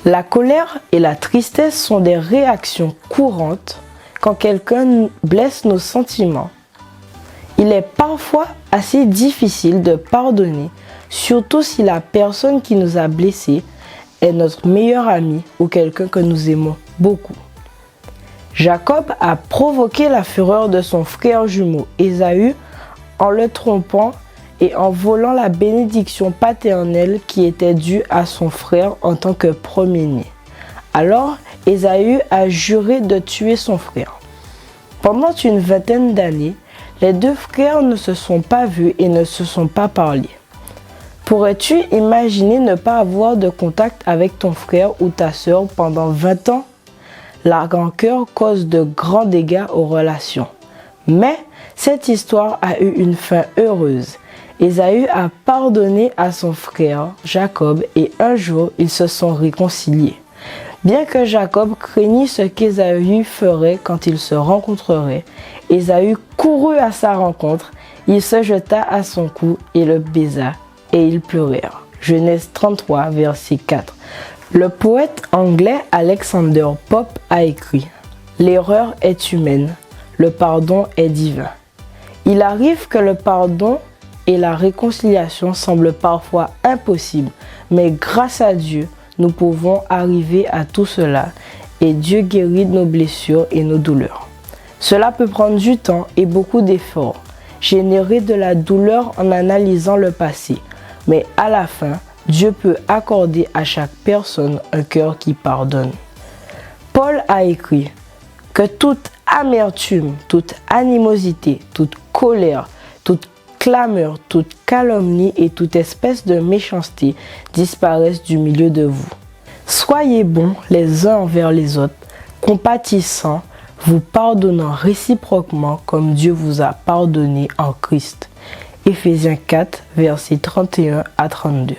La colère et la tristesse sont des réactions courantes quand quelqu'un blesse nos sentiments. Il est parfois assez difficile de pardonner, surtout si la personne qui nous a blessés est notre meilleur ami ou quelqu'un que nous aimons beaucoup. Jacob a provoqué la fureur de son frère jumeau Ésaü en le trompant et en volant la bénédiction paternelle qui était due à son frère en tant que premier-né. Alors, Ésaü a juré de tuer son frère. Pendant une vingtaine d'années, les deux frères ne se sont pas vus et ne se sont pas parlé. Pourrais-tu imaginer ne pas avoir de contact avec ton frère ou ta sœur pendant 20 ans? La rancœur cause de grands dégâts aux relations. Mais cette histoire a eu une fin heureuse. Ésaü a pardonné à son frère Jacob et un jour ils se sont réconciliés. Bien que Jacob craignît ce qu'Ésaü ferait quand ils se rencontreraient, Ésaü courut à sa rencontre, il se jeta à son cou et le baisa, et ils pleurèrent. Genèse 33, verset 4. Le poète anglais Alexander Pope a écrit « L'erreur est humaine, le pardon est divin. Il arrive que le pardon et la réconciliation semblent parfois impossibles, mais grâce à Dieu, nous pouvons arriver à tout cela et Dieu guérit nos blessures et nos douleurs. Cela peut prendre du temps et beaucoup d'efforts, générer de la douleur en analysant le passé, mais à la fin, Dieu peut accorder à chaque personne un cœur qui pardonne. Paul a écrit que toute amertume, toute animosité, toute colère, toute clameur, toute calomnie et toute espèce de méchanceté disparaissent du milieu de vous. Soyez bons les uns envers les autres, compatissants, vous pardonnant réciproquement comme Dieu vous a pardonné en Christ. Éphésiens 4, versets 31 à 32.